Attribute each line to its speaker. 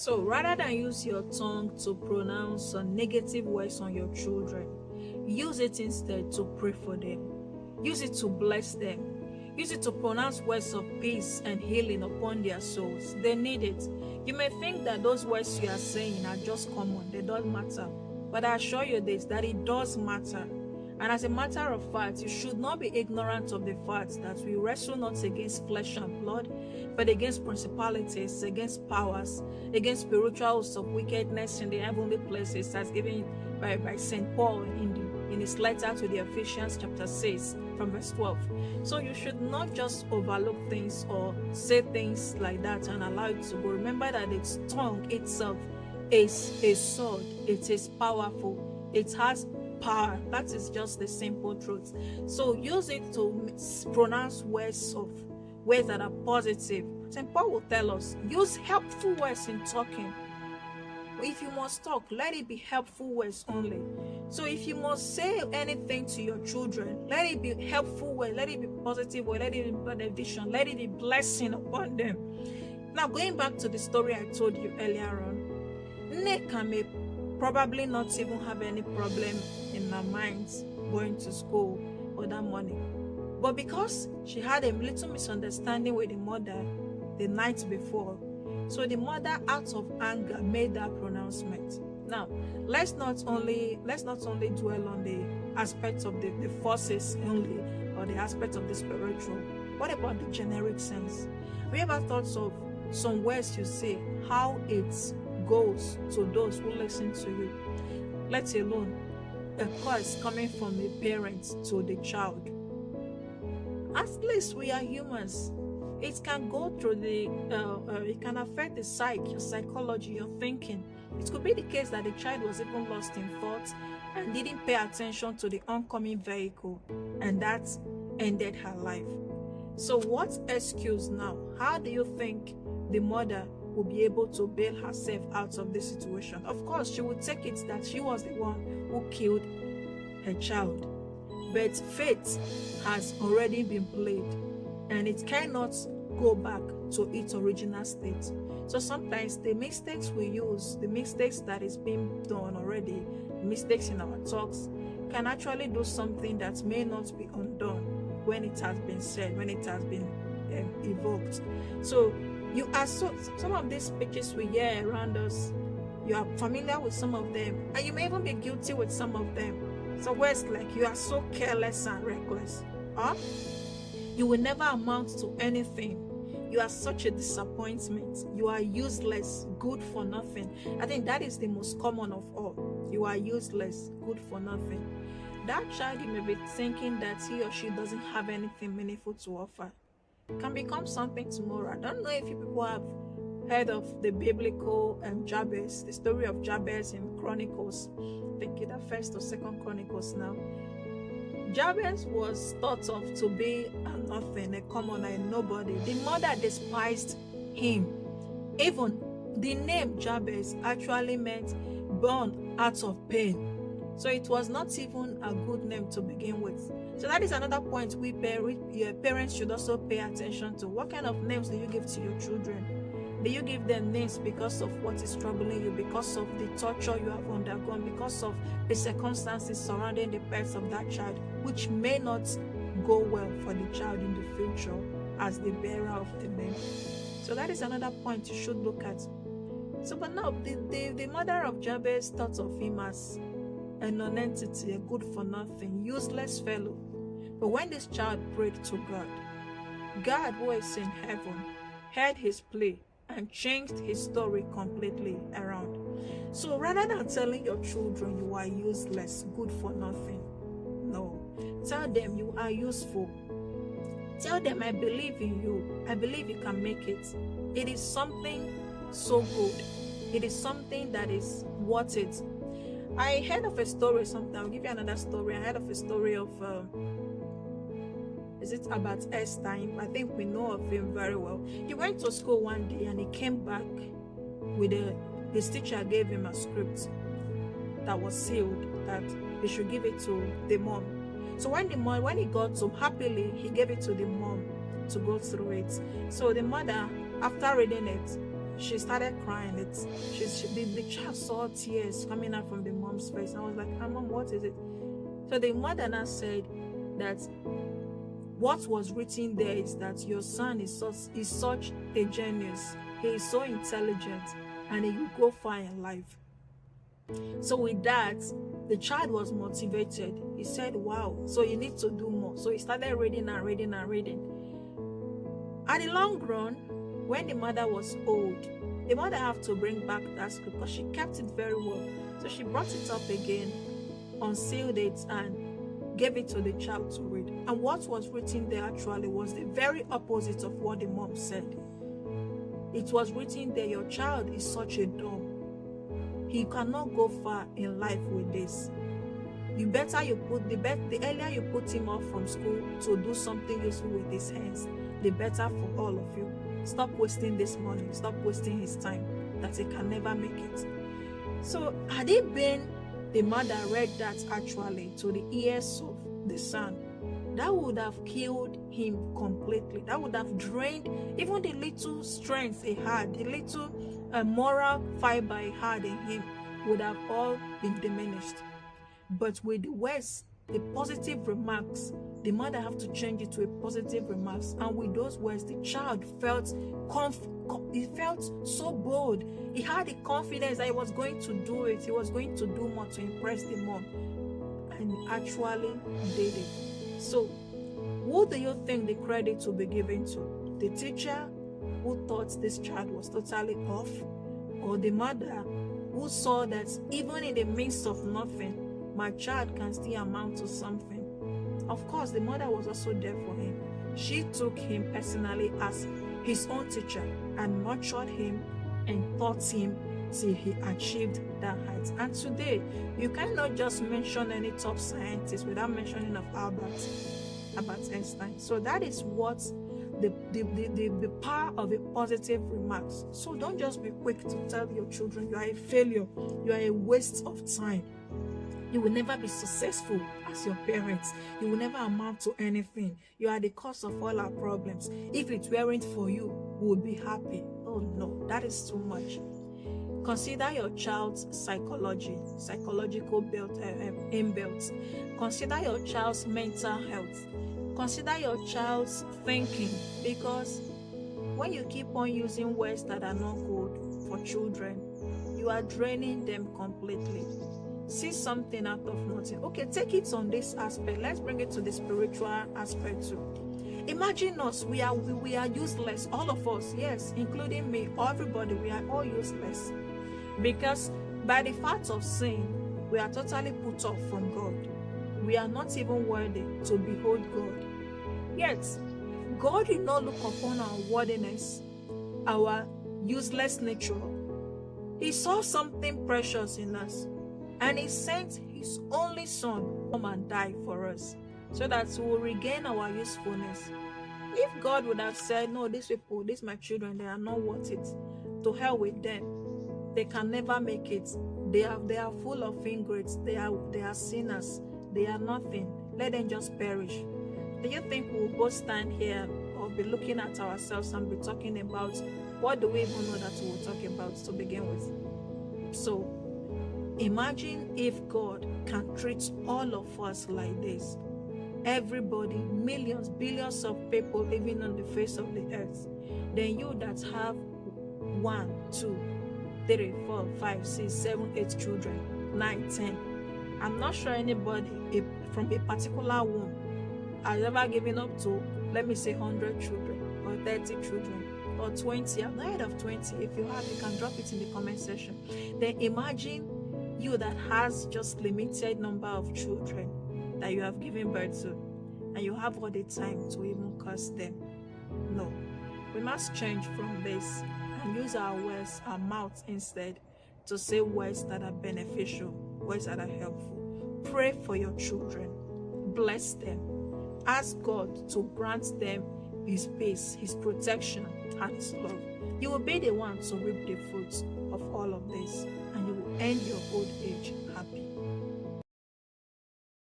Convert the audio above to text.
Speaker 1: So rather than use your tongue to pronounce negative words on your children, use it instead to pray for them. Use it to bless them. Use it to pronounce words of peace and healing upon their souls. They need it. You may think that those words you are saying are just common, they don't matter. But I assure you this, that it does matter. And as a matter of fact, you should not be ignorant of the fact that we wrestle not against flesh and blood, but against principalities, against powers, against spiritual hosts of wickedness in the heavenly places, as given by St. Paul in his letter to the Ephesians chapter 6 from verse 12. So you should not just overlook things or say things like that and allow it to go. Remember that its tongue itself is a sword. It is powerful. It has power. That is just the simple truth. So use it to pronounce words that are positive. St. Paul will tell us, use helpful words in talking. If you must talk, let it be helpful words only. So if you must say anything to your children, let it be helpful words, let it be positive words, let it be benediction, let it be blessing upon them. Now, going back to the story I told you earlier on, Nneka may probably not even have any problem in her minds going to school or that morning. But because she had a little misunderstanding with the mother the night before, so the mother, out of anger, made that pronouncement. Now, let's not only dwell on the aspects of the forces only, or the aspect of the spiritual. What about the generic sense? Have you ever thought of some words you say, how it goes to those who listen to you? Let alone a curse coming from a parent to the child. At least we are humans. It can go through it can affect the psyche, your psychology, your thinking. It could be the case that the child was even lost in thought and didn't pay attention to the oncoming vehicle, and that ended her life. So what excuse now? How do you think the mother will be able to bail herself out of this situation? Of course, she would take it that she was the one who killed her child. But fate has already been played, and it cannot go back to its original state. So sometimes the mistakes we use, the mistakes that is being done already, mistakes in our talks, can actually do something that may not be undone when it has been said, when it has been evoked. So some of these speeches we hear around us, you are familiar with some of them, and you may even be guilty with some of them. So words like, you are so careless and reckless, or you will never amount to anything, you are such a disappointment, you are useless, good for nothing. I think that is the most common of all. You are useless, good for nothing. That child, you may be thinking that he or she doesn't have anything meaningful to offer, can become something tomorrow. I don't know if you people have heard of the biblical Jabez, the story of Jabez in Chronicles. I think either First or Second Chronicles now. Jabez was thought of to be a nothing, a commoner, a nobody. The mother despised him. Even the name Jabez actually meant born out of pain. So it was not even a good name to begin with. So that is another point your parents should also pay attention to. What kind of names do you give to your children? Do you give them names because of what is troubling you, because of the torture you have undergone, because of the circumstances surrounding the birth of that child, which may not go well for the child in the future as the bearer of the name? So that is another point you should look at. So but now the mother of Jabez thought of him as a non-entity, a good for nothing, useless fellow. But when this child prayed to God, God, who is in heaven, heard his plea and changed his story completely around. So rather than telling your children you are useless, good for nothing, no, tell them you are useful. Tell them, I believe in you. I believe you can make it. It is something so good. It is something that is worth it. I heard of a story sometime. I'll give you another story. I heard of a story of is it about Einstein? I think we know of him very well. He went to school one day and he came back with his teacher gave him a script that was sealed, that he should give it to the mom. So when he got home, happily he gave it to the mom to go through it. So the mother, after reading it, she started crying. The child saw tears coming out from the mom's face. And I was like, Mom, what is it? So the mother now said that what was written there is that your son is such a genius. He is so intelligent and he will go far in life. So with that, the child was motivated. He said, wow, so you need to do more. So he started reading and reading and reading. At the long run, when the mother was old, the mother had to bring back that script because she kept it very well. So she brought it up again, unsealed it, and gave it to the child to read. And what was written there actually was the very opposite of what the mom said. It was written there, your child is such a dumb. He cannot go far in life with this. The earlier you put him off from school to do something useful with his hands, the better for all of you. Stop wasting this money. Stop wasting his time that he can never make it. So had it been the mother read that actually to the ears of the son, that would have killed him completely. That would have drained even the little strength he had, the little moral fiber he had in him would have all been diminished. But with the words, the positive remarks, the mother have to change it to a positive remarks. And with those words, the child felt he felt so bold. He had the confidence that he was going to do it. He was going to do more to impress the mom. And he actually did it. So, who do you think the credit will be given to? The teacher who thought this child was totally off? Or the mother who saw that even in the midst of nothing, my child can still amount to something? Of course, the mother was also there for him. She took him personally as his own teacher and nurtured him and taught him till he achieved that height. And today, you cannot just mention any top scientist without mentioning of Albert Einstein. So that is what the power of a positive remarks. So don't just be quick to tell your children you are a failure, you are a waste of time. You will never be successful as your parents. You will never amount to anything. You are the cause of all our problems. If it weren't for you, we would be happy. Oh no, that is too much. Consider your child's psychological inbuilt. Consider your child's mental health. Consider your child's thinking, because when you keep on using words that are not good for children, you are draining them completely. See something out of nothing. Okay, take it on this aspect. Let's bring it to the spiritual aspect too. Imagine us, we are useless, all of us, yes, including me, everybody, we are all useless. Because by the fact of sin, we are totally put off from God. We are not even worthy to behold God. Yet, God did not look upon our worthiness, our useless nature. He saw something precious in us, and He sent His only Son to come and die for us, so that we will regain our usefulness. If God would have said, no, these people, these my children, they are not worth it, to hell with them, they can never make it, they are full of ingrates, they are sinners, they are nothing, let them just perish. Do you think we will both stand here or be looking at ourselves and be talking about what do we even know that we will talk about to begin with? So imagine if God can treat all of us like this. Everybody, millions, billions of people living on the face of the earth. Then you that have 1, 2, 3, 4, 5, 6, 7, 8 children, 9, 10. I'm not sure anybody from a particular womb has ever given up to, let me say, 100 children or 30 children or 20. I'm not heard of 20. If you have, you can drop it in the comment section. Then imagine you that has just limited number of children that you have given birth to, and you have all the time to even curse them. No, we must change from this and use our words, our mouth instead, to say words that are beneficial, words that are helpful. Pray for your children, bless them, ask God to grant them His peace, His protection, and His love. You will be the one to reap the fruits of all of this, and you will end your old age happy.